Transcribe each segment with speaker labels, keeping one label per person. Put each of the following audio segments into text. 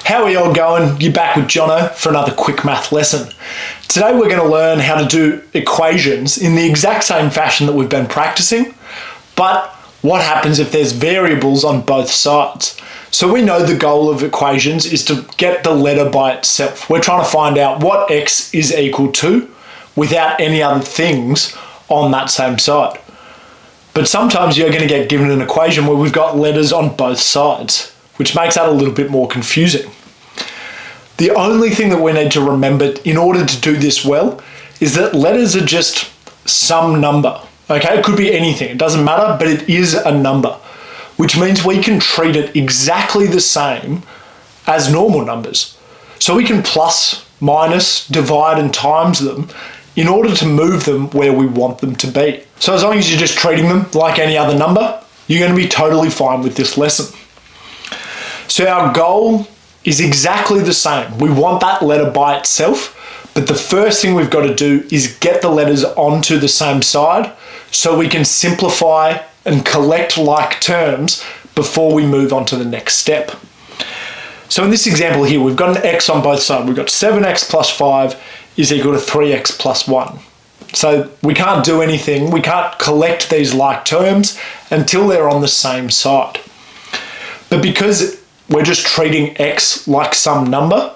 Speaker 1: How are you all going? You're back with Jono for another quick math lesson. Today we're going to learn how to do equations in the exact same fashion that we've been practicing, but what happens if there's variables on both sides? So we know the goal of equations is to get the letter by itself. We're trying to find out what x is equal to without any other things on that same side. But sometimes you're going to get given an equation where we've got letters on both sides, which makes that a little bit more confusing. The only thing that we need to remember in order to do this well is that letters are just some number. Okay, it could be anything, it doesn't matter, but it is a number, which means we can treat it exactly the same as normal numbers. So we can plus, minus, divide and times them in order to move them where we want them to be. So as long as you're just treating them like any other number, you're going to be totally fine with this lesson. So our goal is exactly the same. We want that letter by itself, but the first thing we've got to do is get the letters onto the same side so we can simplify and collect like terms before we move on to the next step. So in this example here, we've got an x on both sides. We've got 7x plus 5 is equal to 3x plus 1. So we can't do anything, we can't collect these like terms until they're on the same side. But because we're just treating x like some number,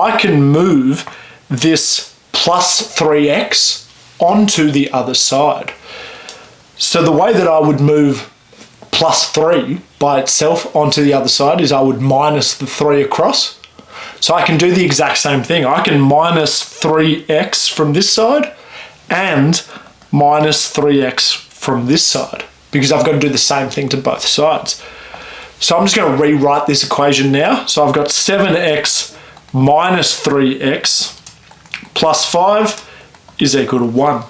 Speaker 1: I can move this plus 3x onto the other side. So the way that I would move plus 3 by itself onto the other side is I would minus the 3 across. So I can do the exact same thing. I can minus 3x from this side and minus 3x from this side because I've got to do the same thing to both sides. So I'm just going to rewrite this equation now. So I've got 7x minus 3x plus 5 is equal to 1.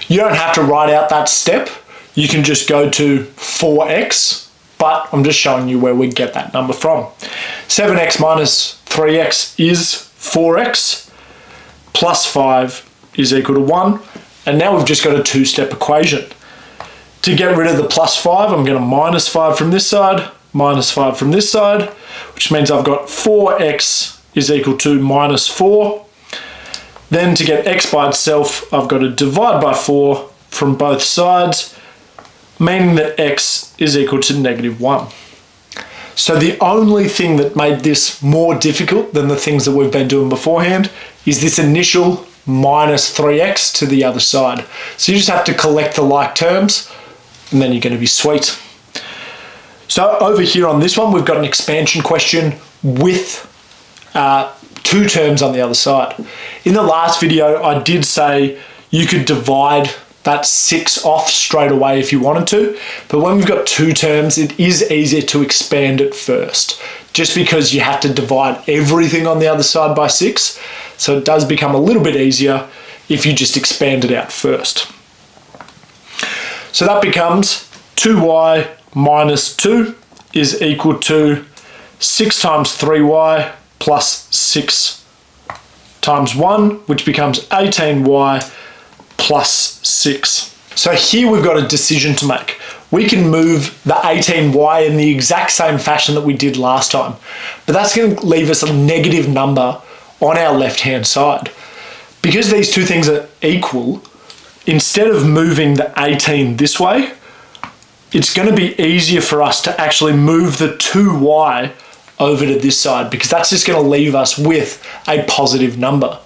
Speaker 1: You don't have to write out that step. You can just go to 4x, but I'm just showing you where we get that number from. 7x minus 3x is 4x plus 5 is equal to 1. And now we've just got a two-step equation. To get rid of the plus 5, I'm going to minus 5 from this side, minus 5 from this side, which means I've got 4x is equal to minus 4. Then to get x by itself, I've got to divide by 4 from both sides, meaning that x is equal to negative 1. So the only thing that made this more difficult than the things that we've been doing beforehand is this initial minus 3x to the other side. So you just have to collect the like terms and then you're going to be sweet. So over here on this one, we've got an expansion question with two terms on the other side. In the last video, I did say you could divide that 6 off straight away if you wanted to, but when we've got two terms, it is easier to expand it first, just because you have to divide everything on the other side by 6, so it does become a little bit easier if you just expand it out first. So that becomes 2y minus 2 is equal to 6 times 3y plus 6 times 1, which becomes 18y plus 6. So here we've got a decision to make. We can move the 18y in the exact same fashion that we did last time, but that's going to leave us a negative number on our left-hand side. Because these two things are equal, instead of moving the 18 this way, it's going to be easier for us to actually move the 2y over to this side, because that's just going to leave us with a positive number.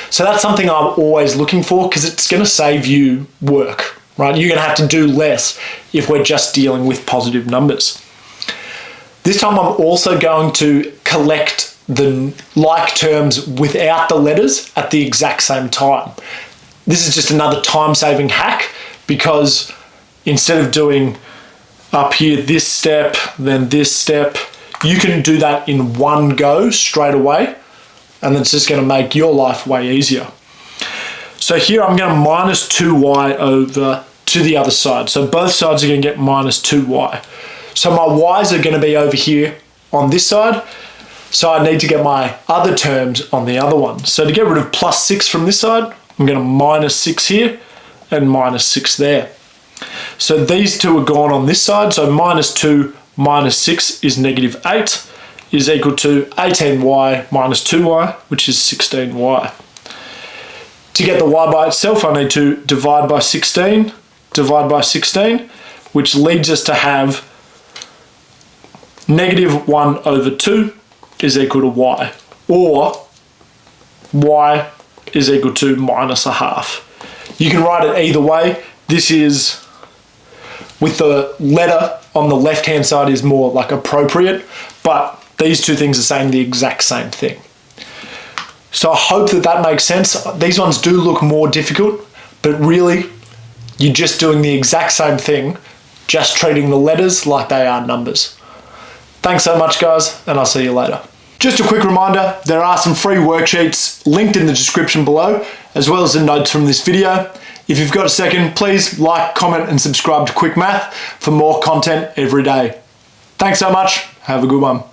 Speaker 1: So that's something I'm always looking for, because it's going to save you work, right? You're going to have to do less if we're just dealing with positive numbers. This time I'm also going to collect the like terms without the letters at the exact same time. This is just another time-saving hack, because instead of doing up here this step, then this step, you can do that in one go straight away, and it's just going to make your life way easier. So here I'm going to minus 2y over to the other side. So both sides are going to get minus 2y. So my y's are going to be over here on this side. So I need to get my other terms on the other one. So to get rid of plus 6 from this side, I'm going to minus 6 here and minus 6 there. So these two are gone on this side. So minus 2 minus 6 is negative 8. is equal to 18y minus 2y, which is 16y. To get the y by itself, I need to divide by 16, which leads us to have negative 1 over 2 is equal to y, or y is equal to minus a half. You can write it either way. This is, with the letter on the left-hand side, is more like appropriate, but these two things are saying the exact same thing. So I hope that makes sense. These ones do look more difficult, but really, you're just doing the exact same thing, just treating the letters like they are numbers. Thanks so much, guys, and I'll see you later. Just a quick reminder, there are some free worksheets linked in the description below, as well as the notes from this video. If you've got a second, please like, comment, and subscribe to Quick Math for more content every day. Thanks so much. Have a good one.